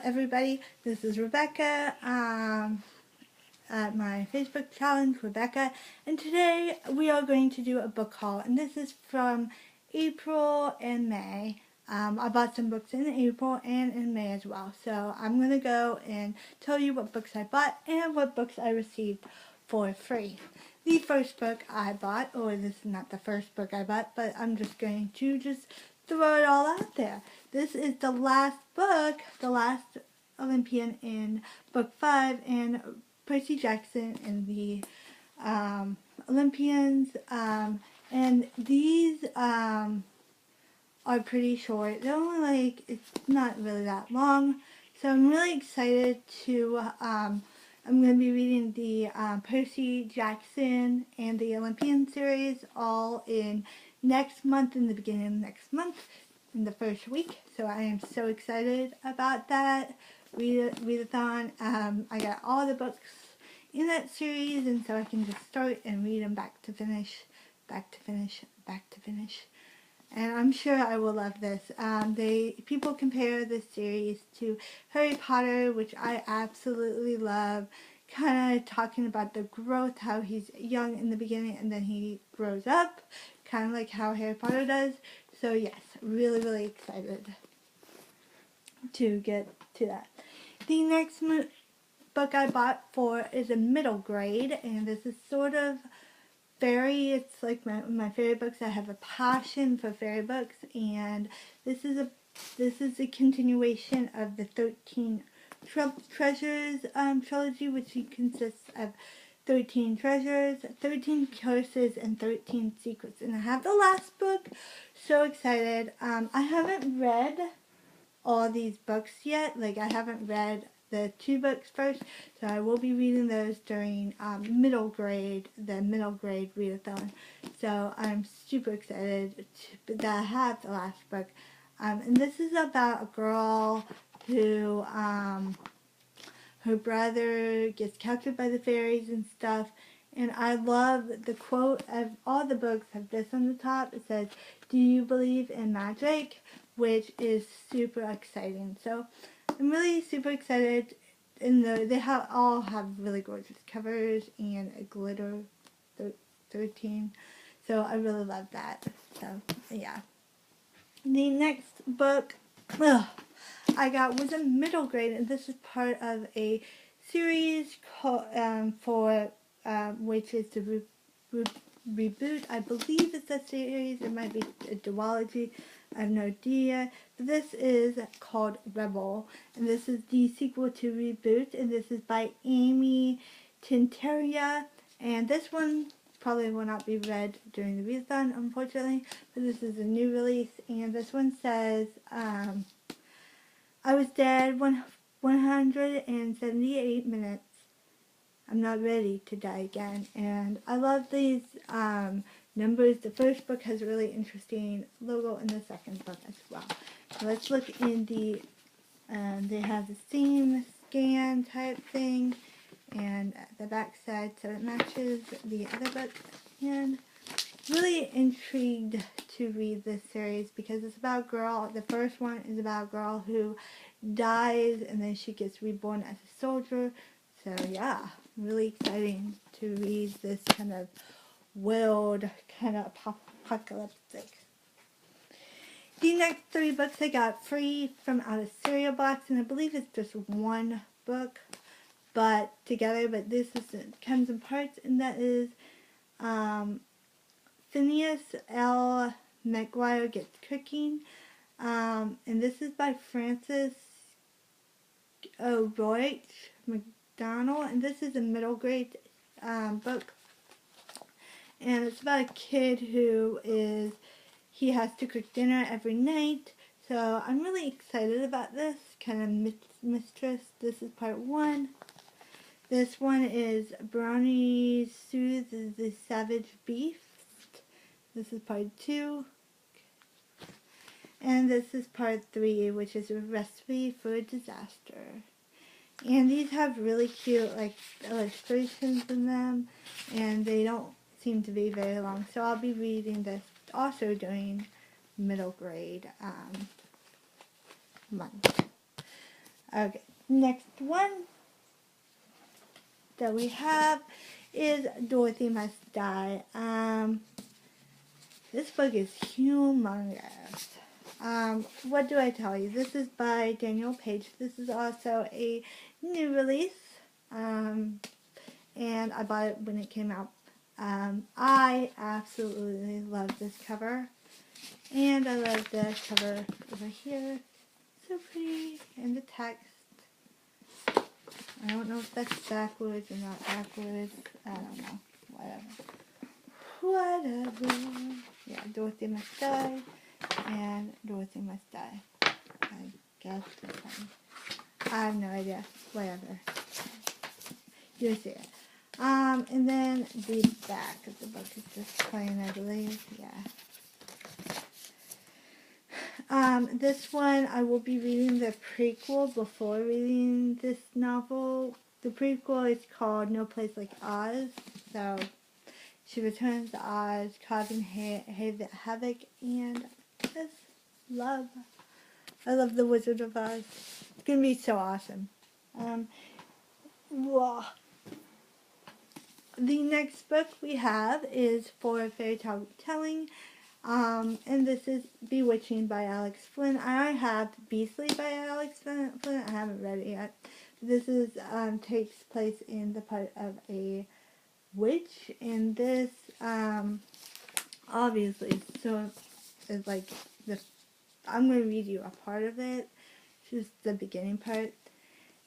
everybody, this is Rebecca at my Facebook challenge, Rebecca, and today we are going to do a book haul, and this is from April and May. I bought some books in April and in May as well, so I'm going to go and tell you what books I bought and what books I received for free. The first book I bought, or this is not the first book I bought, but I'm just going to throw it all out there. This is the last book, the last Olympian in book 5, and Percy Jackson and the Olympians, and these are pretty short. They're only it's not really that long, so I'm really excited to, I'm going to be reading the Percy Jackson and the Olympian series all in next month, in the beginning of next month, in the first week. So I am so excited about that. Readathon. I got all the books in that series, and so I can just start and read them back to finish, back to finish, back to finish. And I'm sure I will love this. People compare this series to Harry Potter, which I absolutely love. Kind of talking about the growth, how he's young in the beginning and then he grows up, kind of like how Harry Potter does. So yes, really, really excited to get to that. The next book I bought is a middle grade, and this is sort of fairy. It's like my fairy books. I have a passion for fairy books, and this is a continuation of the 13 Treasures trilogy, which consists of 13 treasures, 13 curses, and 13 secrets. And I have the last book. So excited. I haven't read all these books yet. Like, I haven't read the 2 books first, so I will be reading those during the middle grade readathon. So I'm super excited that I have the last book. And this is about a girl who, her brother gets captured by the fairies and stuff. And I love the quote of all the books have this on the top. It says, "Do you believe in magic?" Which is super exciting. So I'm really super excited. They all have really gorgeous covers and a glitter 13. So I really love that. So yeah. The next book I got was a middle grade, and this is part of a series called which is the reboot. I believe it's a series. It might be a duology. I have no idea. But this is called Rebel, and this is the sequel to Reboot, and this is by Amy Tinteria, and this one probably will not be read during the readathon, unfortunately, but this is a new release, and this one says, I was dead 178 minutes. I'm not ready to die again. And I love these numbers. The first book has a really interesting logo, and the second book as well. So let's look in the, they have the seam scan type thing, and the back side, so it matches the other book. And really intrigued to read this series because it's about a girl. The first one is about a girl who dies and then she gets reborn as a soldier. So yeah, really exciting to read this kind of world, kind of apocalyptic. The next 3 books I got free from out of cereal box, and I believe it's just one book, but together. But this comes in parts, and that is Phineas L. McGuire Gets Cooking, and this is by Frances O'Rourke McDonald, and this is a middle grade book, and it's about a kid who he has to cook dinner every night. So I'm really excited about this kind of mistress. This is part 1. This one is Brownie Soothes the Savage Beast. This is part 2. And this is part 3, which is a recipe for a disaster. And these have really cute illustrations in them, and they don't seem to be very long. So I'll be reading this also during middle grade month. Okay, next one that we have is Dorothy Must Die. This book is humongous. What do I tell you? This is by Daniel Page. This is also a new release. And I bought it when it came out. I absolutely love this cover. And I love the cover over here. So pretty. And the text. I don't know if that's backwards or not backwards. I don't know. Whatever. Yeah, Dorothy Must Die. And Dorothy Must Die. I guess. I have no idea. Whatever. You'll see it. And then the back of the book is just plain, I believe. Yeah. This one, I will be reading the prequel before reading this novel. The prequel is called No Place Like Oz. So, she returns to Oz, causing havoc, and just love. I love the Wizard of Oz. It's going to be so awesome. Whoa. The next book we have is For Fairy Tale Telling. And this is Bewitching by Alex Flynn. I have Beastly by Alex Flynn. I haven't read it yet. This is takes place in the part of a witch, and this obviously so is like the. I'm going to read you a part of it. Just the beginning part.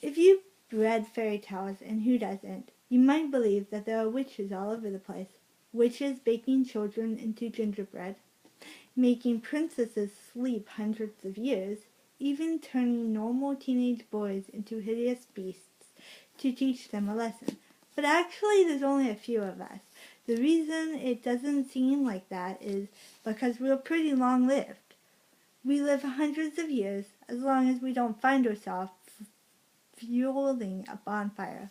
If you've read fairy tales, and who doesn't, you might believe that there are witches all over the place. Witches baking children into gingerbread, making princesses sleep hundreds of years, even turning normal teenage boys into hideous beasts to teach them a lesson. But actually, there's only a few of us. The reason it doesn't seem like that is because we're pretty long-lived. We live hundreds of years, as long as we don't find ourselves fueling a bonfire,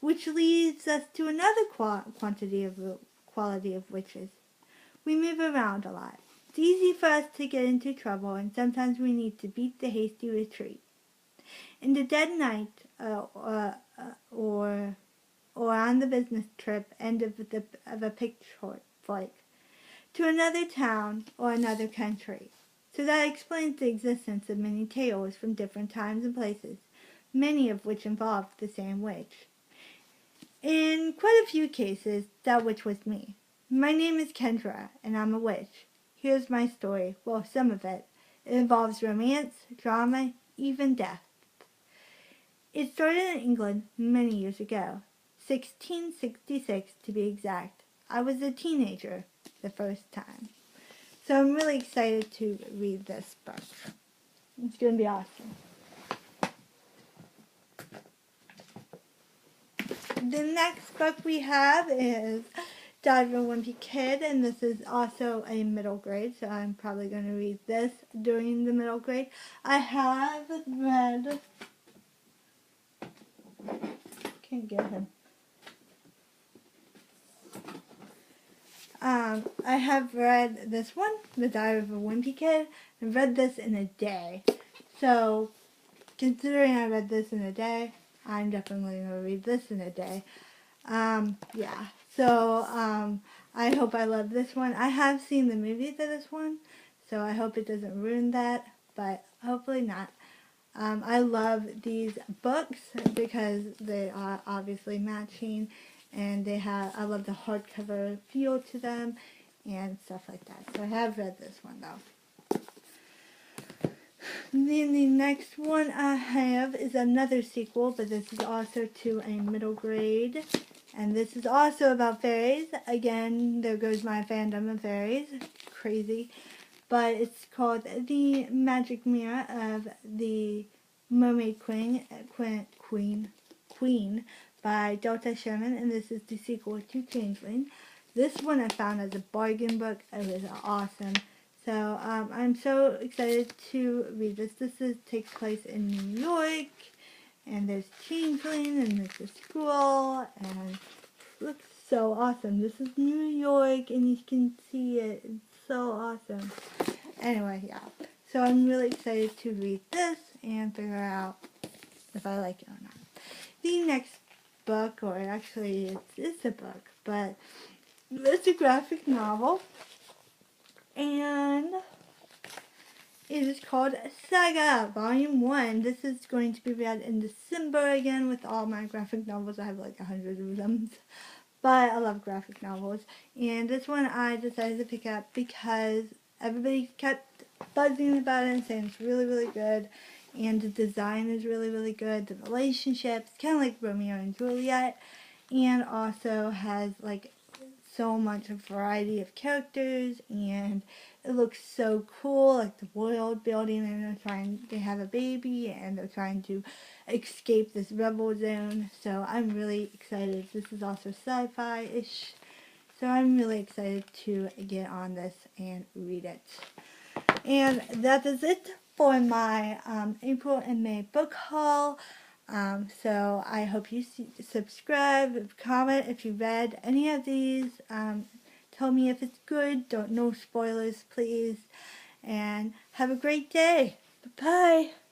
which leads us to another quality of witches. We move around a lot. It's easy for us to get into trouble, and sometimes we need to beat the hasty retreat. In the dead night, or on the business trip end of a picture flight, to another town or another country. So that explains the existence of many tales from different times and places, many of which involve the same witch. In quite a few cases, that witch was me. My name is Kendra, and I'm a witch. Here's my story. Well, some of it. It involves romance, drama, even death. It started in England many years ago, 1666 to be exact. I was a teenager the first time. So I'm really excited to read this book. It's going to be awesome. The next book we have is Diver Wimpy Kid, and this is also a middle grade, so I'm probably going to read this during the middle grade. I have read... Can't get him. I have read this one, The Diary of a Wimpy Kid. I read this in a day. So, considering I read this in a day, I'm definitely going to read this in a day. Yeah. So, I hope I love this one. I have seen the movie for this one, so I hope it doesn't ruin that, but hopefully not. I love these books because they are obviously matching, and I love the hardcover feel to them and stuff like that. So I have read this one though. Then the next one I have is another sequel, but this is also to a middle grade, and this is also about fairies. Again, there goes my fandom of fairies. Crazy. But it's called The Magic Mirror of the Mermaid Queen by Delta Sherman, and this is the sequel to Changeling. This one I found as a bargain book. It was awesome. So I'm so excited to read this. Takes place in New York, and there's Changeling, and there's a school, and it looks so awesome. This is New York, and you can see it. It's so awesome. Anyway, yeah. So I'm really excited to read this and figure out I like it or not. The next book, or actually it's a book, but it's a graphic novel, and it is called Saga, Volume 1. This is going to be read in December again with all my graphic novels. I have like 100 of them, but I love graphic novels. And this one I decided to pick up because everybody kept buzzing about it and saying it's really, really good. And the design is really, really good. The relationships, kind of like Romeo and Juliet. And also has like so much variety of characters, and it looks so cool, like the world building, and they have a baby and they're trying to escape this rebel zone. So I'm really excited. This is also sci-fi-ish, so I'm really excited to get on this and read it. And that is it for my April and May book haul. So I hope you subscribe, comment if you read any of these. Tell me if it's good. No spoilers, please. And have a great day. Bye-bye.